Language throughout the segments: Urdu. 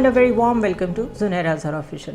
and a very warm welcome to Zunair Azhar Official.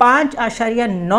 5.9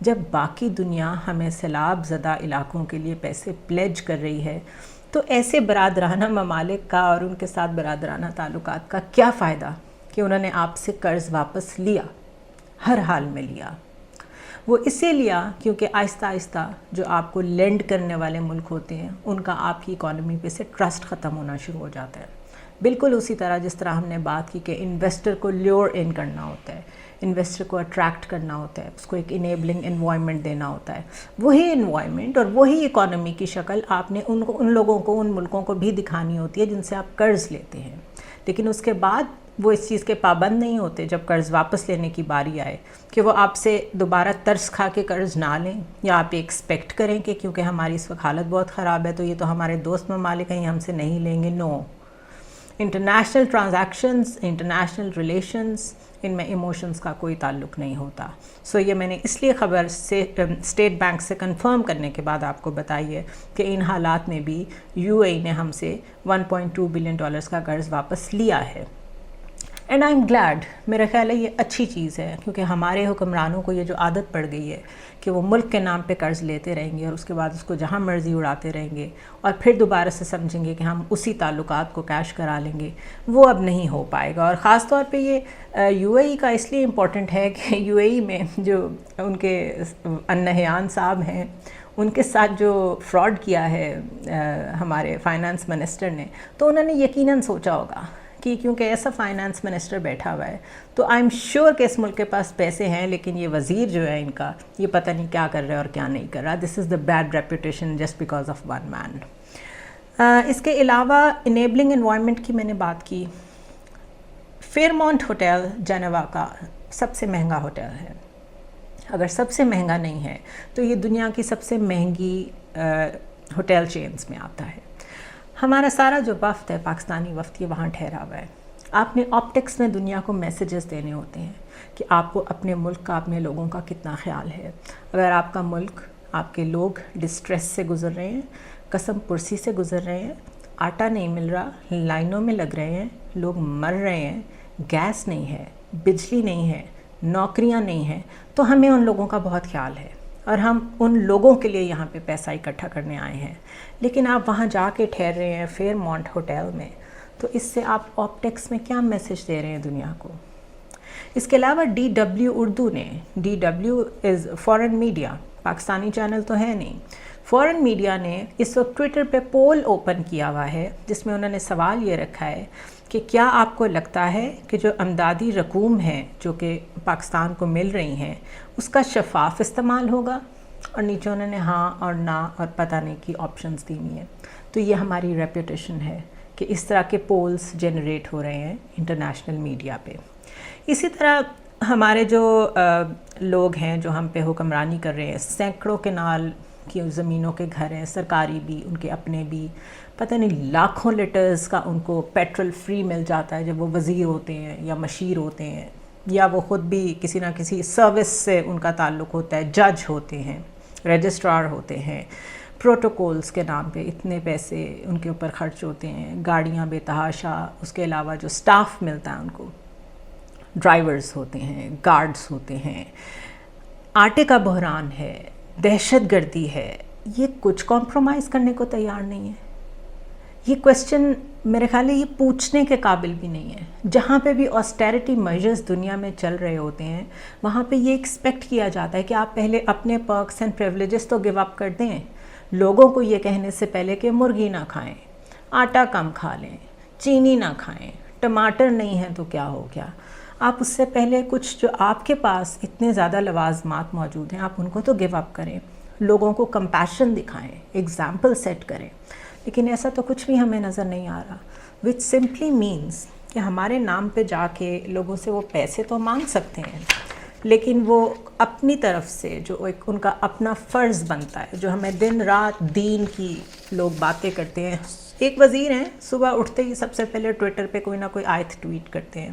جب باقی دنیا ہمیں سیلاب زدہ علاقوں کے لیے پیسے پلیج کر رہی ہے تو ایسے برادرانہ ممالک کا اور ان کے ساتھ برادرانہ تعلقات کا کیا فائدہ کہ انہوں نے آپ سے قرض واپس لیا، ہر حال میں لیا۔ وہ اسے لیا کیونکہ آہستہ آہستہ جو آپ کو لینڈ کرنے والے ملک ہوتے ہیں ان کا آپ کی اکانومی پہ سے ٹرسٹ ختم ہونا شروع ہو جاتا ہے۔ بالکل اسی طرح جس طرح ہم نے بات کی کہ انویسٹر کو لیور ان کرنا ہوتا ہے، انویسٹر کو اٹریکٹ کرنا ہوتا ہے، اس کو ایک انیبلنگ انوائرمنٹ دینا ہوتا ہے، وہی انوائرمنٹ اور وہی اکانومی کی شکل آپ نے ان لوگوں کو، ان ملکوں کو بھی دکھانی ہوتی ہے جن سے آپ قرض لیتے ہیں۔ لیکن اس کے بعد وہ اس چیز کے پابند نہیں ہوتے جب قرض واپس لینے کی باری آئے کہ وہ آپ سے دوبارہ ترس کھا کے قرض نہ لیں، یا آپ ایکسپیکٹ کریں کہ کیونکہ ہماری اس وقت حالت بہت خراب ہے تو یہ تو ہمارے دوست ممالک ہیں، یہ ہم سے نہیں لیں گے۔ نو، انٹرنیشنل ٹرانزیکشنز، انٹرنیشنل ریلیشنز، ان میں ایموشنز کا کوئی تعلق نہیں ہوتا۔ سو یہ میں نے اس لیے خبر سے اسٹیٹ بینک سے کنفرم کرنے کے بعد آپ کو بتائی ہے کہ ان حالات میں بھی یو اے ای نے ہم سے $1.2 بلین کا قرض واپس لیا ہے۔ اینڈ آئی ایم گلیڈ، میرا خیال ہے یہ اچھی چیز ہے، کیونکہ ہمارے حکمرانوں کو یہ جو عادت پڑ گئی ہے کہ وہ ملک کے نام پہ قرض لیتے رہیں گے اور اس کے بعد اس کو جہاں مرضی اڑاتے رہیں گے اور پھر دوبارہ سے سمجھیں گے کہ ہم اسی تعلقات کو کیش کرا لیں گے، وہ اب نہیں ہو پائے گا۔ اور خاص طور پہ یہ یو اے ای کا اس لیے امپورٹنٹ ہے کہ یو اے ای میں جو ان کے النہیان صاحب ہیں ان کے ساتھ جو فراڈ کیا ہے ہمارے فائنانس منسٹر نے، تو انہوں نے یقیناً سوچا ہوگا کہ کیونکہ ایسا فائنانس منسٹر بیٹھا ہوا ہے تو آئی ایم شیور کہ اس ملک کے پاس پیسے ہیں، لیکن یہ وزیر جو ہے ان کا، یہ پتہ نہیں کیا کر رہا ہے اور کیا نہیں کر رہا۔ This is the bad reputation just because of one man. اس کے علاوہ انیبلنگ انوائرمنٹ کی میں نے بات کی۔ فیئرمونٹ ہوٹل جنیوا کا سب سے مہنگا ہوٹل ہے، اگر سب سے مہنگا نہیں ہے تو یہ دنیا کی سب سے مہنگی ہوٹل چینز میں آتا ہے۔ ہمارا سارا جو وفد ہے، پاکستانی وفد، یہ وہاں ٹھہرا ہوا ہے۔ آپ نے آپٹکس میں دنیا کو میسیجز دینے ہوتے ہیں کہ آپ کو اپنے ملک کا، اپنے لوگوں کا کتنا خیال ہے۔ اگر آپ کا ملک، آپ کے لوگ ڈسٹریس سے گزر رہے ہیں، قسم پرسی سے گزر رہے ہیں، آٹا نہیں مل رہا، لائنوں میں لگ رہے ہیں، لوگ مر رہے ہیں، گیس نہیں ہے، بجلی نہیں ہے، نوکریاں نہیں ہیں، تو ہمیں ان لوگوں کا بہت خیال ہے اور ہم ان لوگوں کے لیے یہاں پہ پیسہ اکٹھا کرنے آئے ہیں۔ لیکن آپ وہاں جا کے ٹھہر رہے ہیں فیئرمونٹ ہوٹل میں، تو اس سے آپ آپٹکس میں کیا میسج دے رہے ہیں دنیا کو؟ اس کے علاوہ DW اردو نے، DW از فورن میڈیا، پاکستانی چینل تو ہے نہیں، فورن میڈیا نے اس وقت ٹویٹر پہ پول اوپن کیا ہوا ہے جس میں انہوں نے سوال یہ رکھا ہے کہ کیا آپ کو لگتا ہے کہ جو امدادی رقوم ہیں جو کہ پاکستان کو مل رہی ہیں اس کا شفاف استعمال ہوگا؟ اور نیچے انہوں نے ہاں اور نہ اور پتہ نہیں کی آپشنز دی ہوئی ہیں۔ تو یہ ہماری ریپوٹیشن ہے کہ اس طرح کے پولز جنریٹ ہو رہے ہیں انٹرنیشنل میڈیا پہ۔ اسی طرح ہمارے جو لوگ ہیں جو ہم پہ حکمرانی کر رہے ہیں، سینکڑوں کنال کی زمینوں کے گھر ہیں، سرکاری بھی، ان کے اپنے بھی، پتہ نہیں لاکھوں لیٹرز کا ان کو پیٹرول فری مل جاتا ہے جب وہ وزیر ہوتے ہیں یا مشیر ہوتے ہیں، یا وہ خود بھی کسی نہ کسی سروس سے ان کا تعلق ہوتا ہے، جج ہوتے ہیں، رجسٹرار ہوتے ہیں، پروٹوکولز کے نام پہ اتنے پیسے ان کے اوپر خرچ ہوتے ہیں، گاڑیاں بے تحاشا، اس کے علاوہ جو سٹاف ملتا ہے ان کو، ڈرائیورز ہوتے ہیں، گارڈز ہوتے ہیں، آٹے کا بحران ہے، دہشت گردی ہے، یہ کچھ کمپرومائز کرنے کو تیار نہیں ہے۔ یہ کویسچن میرے خیال ہے یہ پوچھنے کے قابل بھی نہیں ہے۔ جہاں پہ بھی آسٹیرٹی میجرز دنیا میں چل رہے ہوتے ہیں وہاں پہ یہ ایکسپیکٹ کیا جاتا ہے کہ آپ پہلے اپنے پرکس اینڈ پریولیجز تو گیو اپ کر دیں، لوگوں کو یہ کہنے سے پہلے کہ مرغی نہ کھائیں، آٹا کم کھا لیں، چینی نہ کھائیں، ٹماٹر نہیں ہیں تو کیا ہو گیا، آپ اس سے پہلے کچھ جو آپ کے پاس اتنے زیادہ لوازمات موجود ہیں آپ ان کو تو گیو اپ کریں، لوگوں کو کمپیشن دکھائیں، ایگزامپل سیٹ کریں۔ لیکن ایسا تو کچھ بھی ہمیں نظر نہیں آ رہا، وچ سمپلی مینس کہ ہمارے نام پہ جا کے لوگوں سے وہ پیسے تو مانگ سکتے ہیں، لیکن وہ اپنی طرف سے جو ایک ان کا اپنا فرض بنتا ہے، جو ہمیں دن رات دین کی لوگ باتیں کرتے ہیں۔ ایک وزیر ہیں، صبح اٹھتے ہی سب سے پہلے ٹویٹر پہ کوئی نہ کوئی آیت ٹویٹ کرتے ہیں،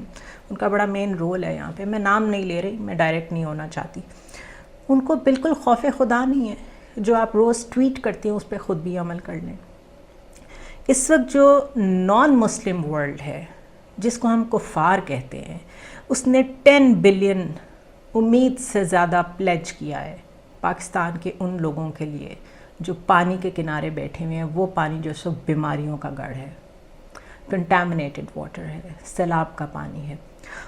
ان کا بڑا مین رول ہے یہاں پہ، میں نام نہیں لے رہی، میں ڈائریکٹ نہیں ہونا چاہتی۔ ان کو بالکل خوف خدا نہیں ہے، جو آپ روز ٹویٹ کرتے ہیں اس پہ خود بھی عمل کر لیں۔ اس وقت جو نان مسلم ورلڈ ہے جس کو ہم کفار کہتے ہیں، اس نے 10 بلین امید سے زیادہ پلیج کیا ہے پاکستان کے ان لوگوں کے لیے جو پانی کے کنارے بیٹھے ہوئے ہیں، وہ پانی جو سب بیماریوں کا گڑھ ہے، کنٹامنیٹڈ واٹر ہے، سیلاب کا پانی ہے.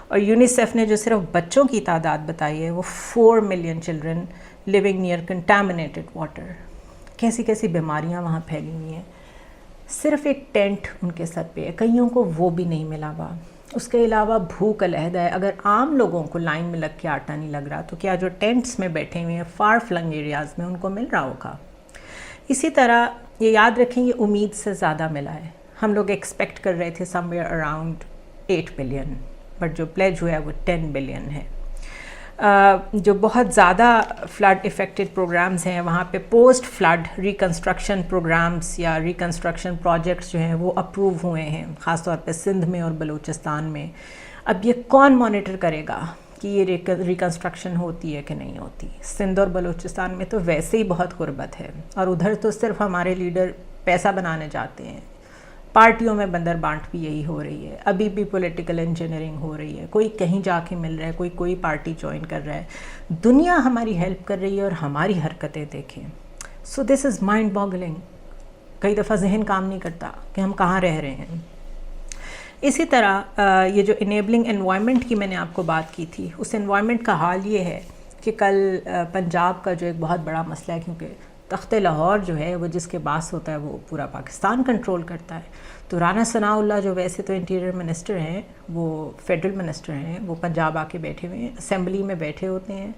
اور یونیسیف نے جو صرف بچوں کی تعداد بتائی ہے وہ 4 million children living near contaminated water. کیسی کیسی بیماریاں وہاں پھیلی ہوئی ہیں. صرف ایک ٹینٹ ان کے سر پہ ہے، کئیوں کو وہ بھی نہیں ملا ہوا. اس کے علاوہ بھوک علیحدہ ہے. اگر عام لوگوں کو لائن میں لگ کے آٹا نہیں لگ رہا تو کیا جو ٹینٹس میں بیٹھے ہوئے ہیں فار فلنگ ایریاز میں ان کو مل رہا ہوگا؟ اسی طرح یہ یاد رکھیں یہ امید سے زیادہ ملا ہے. ہم لوگ ایکسپیکٹ کر رہے تھے سم ویئر اراؤنڈ 8 بلین، بٹ جو پلیج ہوا ہے وہ 10 بلین ہے. جو بہت زیادہ فلڈ افیکٹڈ پروگرامز ہیں وہاں پہ پوسٹ فلڈ ریکنسٹرکشن پروگرامز یا ریکنسٹرکشن پروجیکٹس جو ہیں وہ اپروو ہوئے ہیں، خاص طور پہ سندھ میں اور بلوچستان میں. اب یہ کون مانیٹر کرے گا کہ یہ ریکنسٹرکشن ہوتی ہے کہ نہیں ہوتی؟ سندھ اور بلوچستان میں تو ویسے ہی بہت غربت ہے، اور ادھر تو صرف ہمارے لیڈر پیسہ بنانے جاتے ہیں. پارٹیوں میں بندر بانٹ بھی یہی ہو رہی ہے. ابھی بھی پولیٹیکل انجینئرنگ ہو رہی ہے. کوئی کہیں جا کے مل رہا ہے، کوئی پارٹی جوائن کر رہا ہے. دنیا ہماری ہیلپ کر رہی ہے اور ہماری حرکتیں دیکھیں. سو دس از مائنڈ باگلنگ. کئی دفعہ ذہن کام نہیں کرتا کہ ہم کہاں رہ رہے ہیں. اسی طرح یہ جو انیبلنگ انوائرمنٹ کی میں نے آپ کو بات کی تھی، اس انوائرمنٹ کا حال یہ ہے کہ کل پنجاب کا جو ایک بہت بڑا مسئلہ ہے، کیونکہ تخت لاہور جو ہے وہ جس کے باعث ہوتا ہے وہ پورا پاکستان کنٹرول کرتا ہے. تو رانا ثناء اللہ جو ویسے تو انٹیریئر منسٹر ہیں، وہ فیڈرل منسٹر ہیں، وہ پنجاب آ کے بیٹھے ہوئے ہیں، اسمبلی میں بیٹھے ہوتے ہیں،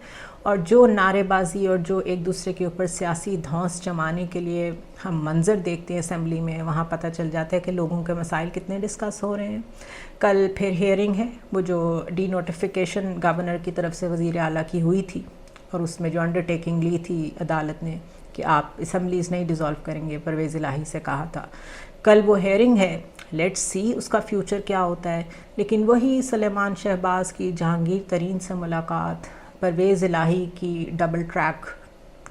اور جو نعرے بازی اور جو ایک دوسرے کے اوپر سیاسی دھونس جمانے کے لیے ہم منظر دیکھتے ہیں اسمبلی میں، وہاں پتہ چل جاتا ہے کہ لوگوں کے مسائل کتنے ڈسکس ہو رہے ہیں. کل پھر ہیئرنگ ہے، وہ جو ڈی نوٹیفیکیشن گورنر کی طرف سے وزیر اعلیٰ کی ہوئی تھی، اور اس میں جو انڈرٹیکنگ لی تھی عدالت نے کہ آپ اسمبلیز نہیں ڈیزالو کریں گے، پرویز الہی سے کہا تھا. کل وہ ہیئرنگ ہے. لیٹس سی اس کا فیوچر کیا ہوتا ہے. لیکن وہی سلیمان شہباز کی جہانگیر ترین سے ملاقات، پرویز الہی کی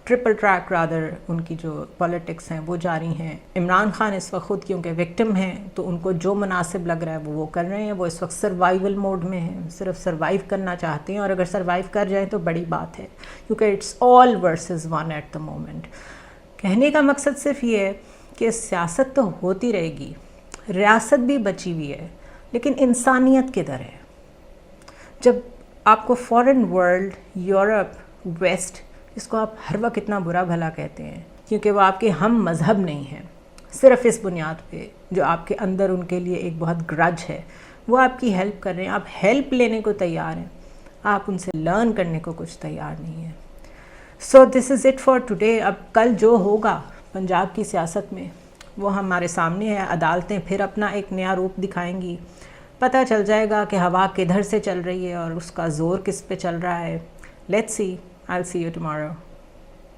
ٹرپل ٹریک رادر ان کی جو پالیٹکس ہیں وہ جاری ہیں. عمران خان اس وقت خود کیونکہ وکٹم ہیں تو ان کو جو مناسب لگ رہا ہے وہ کر رہے ہیں. وہ اس وقت سروائیول موڈ میں ہیں، صرف سروائیو کرنا چاہتے ہیں، اور اگر سروائیو کر جائیں تو بڑی بات ہے، کیونکہ it's all versus one at the moment. کہنے کا مقصد صرف یہ ہے کہ سیاست تو ہوتی رہے گی، ریاست بھی بچی ہوئی ہے، لیکن انسانیت کدھر ہے؟ جب آپ کو فورن ورلڈ، یورپ، ویسٹ، اس کو آپ ہر وقت اتنا برا بھلا کہتے ہیں کیونکہ وہ آپ کے ہم مذہب نہیں ہیں، صرف اس بنیاد پہ جو آپ کے اندر ان کے لیے ایک بہت گرج ہے، وہ آپ کی ہیلپ کر رہے ہیں. آپ ہیلپ لینے کو تیار ہیں، آپ ان سے لرن کرنے کو کچھ تیار نہیں ہیں. سو دس از اٹ فار ٹوڈے. اب کل جو ہوگا پنجاب کی سیاست میں وہ ہمارے سامنے ہے. عدالتیں پھر اپنا ایک نیا روپ دکھائیں گی. پتہ چل جائے گا کہ ہوا کدھر سے چل رہی ہے اور اس کا زور کس پہ چل رہا ہے. Let's see. I'll see you tomorrow.